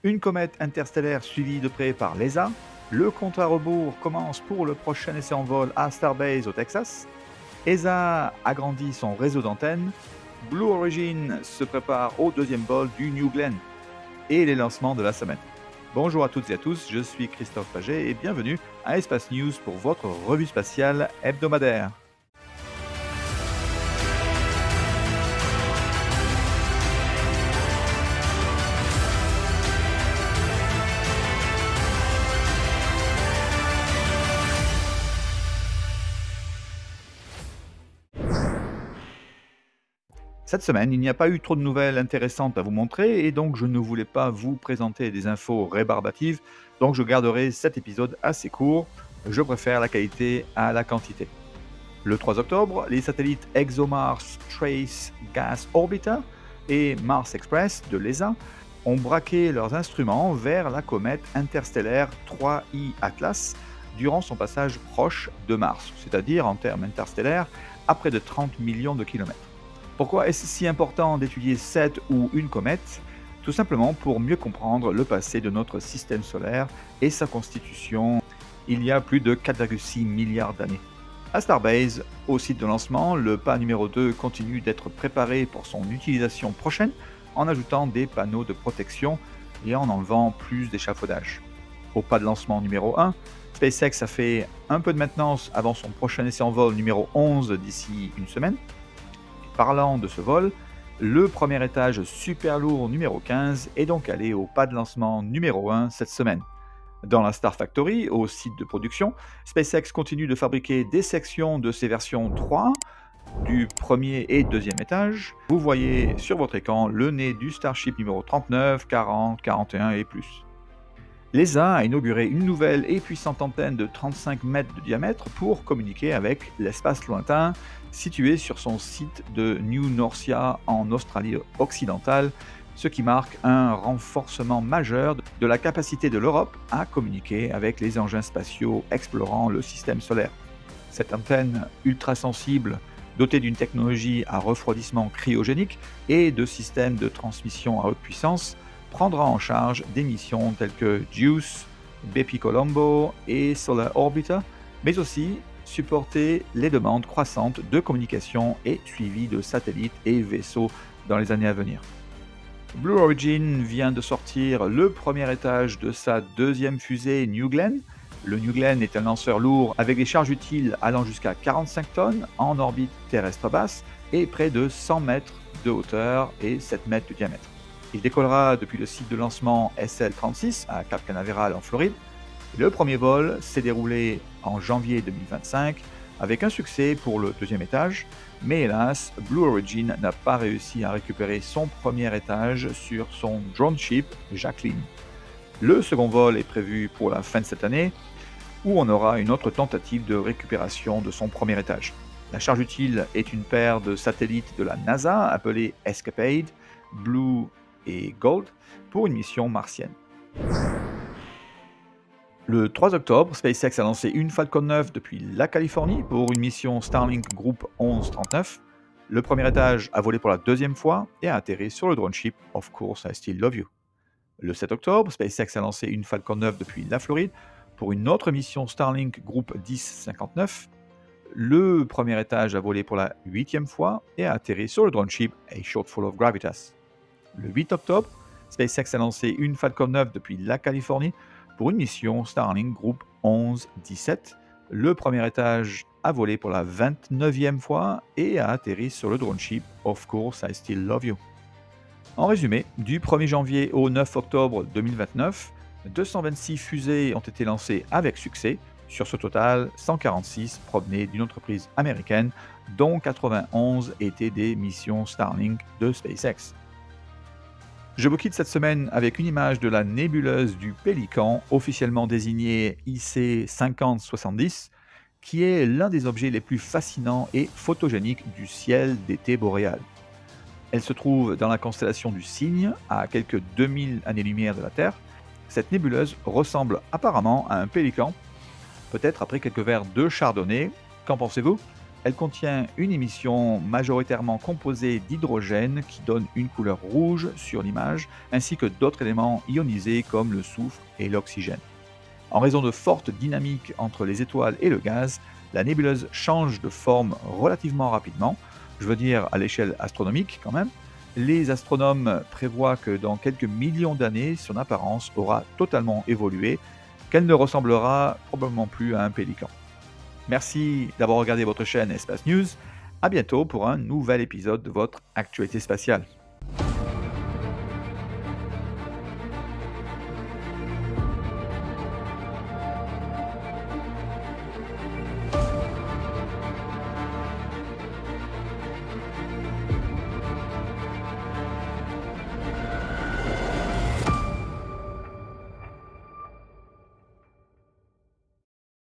Une comète interstellaire suivie de près par l'ESA. Le compte à rebours commence pour le prochain essai en vol à Starbase au Texas. ESA agrandit son réseau d'antennes. Blue Origin se prépare au deuxième vol du New Glenn. Et les lancements de la semaine. Bonjour à toutes et à tous, je suis Christophe Paget et bienvenue à Espace News pour votre revue spatiale hebdomadaire. Cette semaine, il n'y a pas eu trop de nouvelles intéressantes à vous montrer et donc je ne voulais pas vous présenter des infos rébarbatives, donc je garderai cet épisode assez court. Je préfère la qualité à la quantité. Le 3 octobre, les satellites ExoMars Trace Gas Orbiter et Mars Express de l'ESA ont braqué leurs instruments vers la comète interstellaire 3I Atlas durant son passage proche de Mars, c'est-à-dire en termes interstellaires à près de 30 millions de kilomètres. Pourquoi est-ce si important d'étudier cette ou une comète? Tout simplement pour mieux comprendre le passé de notre système solaire et sa constitution il y a plus de 4,6 milliards d'années. À Starbase, au site de lancement, le pas numéro 2 continue d'être préparé pour son utilisation prochaine en ajoutant des panneaux de protection et en enlevant plus d'échafaudage. Au pas de lancement numéro 1, SpaceX a fait un peu de maintenance avant son prochain essai en vol numéro 11 d'ici une semaine. Parlant de ce vol, le premier étage super lourd numéro 15 est donc allé au pas de lancement numéro 1 cette semaine. Dans la Star Factory, au site de production, SpaceX continue de fabriquer des sections de ses versions 3 du premier et deuxième étage. Vous voyez sur votre écran le nez du Starship numéro 39, 40, 41 et plus. L'ESA a inauguré une nouvelle et puissante antenne de 35 mètres de diamètre pour communiquer avec l'espace lointain situé sur son site de New Norcia en Australie occidentale, ce qui marque un renforcement majeur de la capacité de l'Europe à communiquer avec les engins spatiaux explorant le système solaire. Cette antenne ultra sensible, dotée d'une technologie à refroidissement cryogénique et de systèmes de transmission à haute puissance, prendra en charge des missions telles que JUICE, Bepi-Colombo et Solar Orbiter, mais aussi supporter les demandes croissantes de communication et suivi de satellites et vaisseaux dans les années à venir. Blue Origin vient de sortir le premier étage de sa deuxième fusée New Glenn. Le New Glenn est un lanceur lourd avec des charges utiles allant jusqu'à 45 tonnes en orbite terrestre basse et près de 100 mètres de hauteur et 7 mètres de diamètre. Il décollera depuis le site de lancement SL-36 à Cap Canaveral en Floride. Le premier vol s'est déroulé en janvier 2025 avec un succès pour le deuxième étage, mais hélas, Blue Origin n'a pas réussi à récupérer son premier étage sur son drone ship Jacqueline. Le second vol est prévu pour la fin de cette année, où on aura une autre tentative de récupération de son premier étage. La charge utile est une paire de satellites de la NASA appelés Escapade, Blue et Gold pour une mission martienne. Le 3 octobre, SpaceX a lancé une Falcon 9 depuis la Californie pour une mission Starlink Group 1139. Le premier étage a volé pour la deuxième fois et a atterri sur le drone ship Of Course I Still Love You. Le 7 octobre, SpaceX a lancé une Falcon 9 depuis la Floride pour une autre mission Starlink Group 1059. Le premier étage a volé pour la 8e fois et a atterri sur le drone ship A Shotful of Gravitas. Le 8 octobre, SpaceX a lancé une Falcon 9 depuis la Californie pour une mission Starlink Group 1117. Le premier étage a volé pour la 29e fois et a atterri sur le drone ship Of Course I Still Love You. En résumé, du 1er janvier au 9 octobre 2029, 226 fusées ont été lancées avec succès. Sur ce total, 146 provenaient d'une entreprise américaine, dont 91 étaient des missions Starlink de SpaceX. Je vous quitte cette semaine avec une image de la nébuleuse du Pélican, officiellement désignée IC 5070, qui est l'un des objets les plus fascinants et photogéniques du ciel d'été boréal. Elle se trouve dans la constellation du Cygne, à quelques 2000 années-lumière de la Terre. Cette nébuleuse ressemble apparemment à un pélican, peut-être après quelques verres de chardonnay. Qu'en pensez-vous? Elle contient une émission majoritairement composée d'hydrogène qui donne une couleur rouge sur l'image, ainsi que d'autres éléments ionisés comme le soufre et l'oxygène. En raison de fortes dynamiques entre les étoiles et le gaz, la nébuleuse change de forme relativement rapidement, je veux dire à l'échelle astronomique quand même. Les astronomes prévoient que dans quelques millions d'années, son apparence aura totalement évolué, qu'elle ne ressemblera probablement plus à un pélican. Merci d'avoir regardé votre chaîne Espace News. À bientôt pour un nouvel épisode de votre actualité spatiale.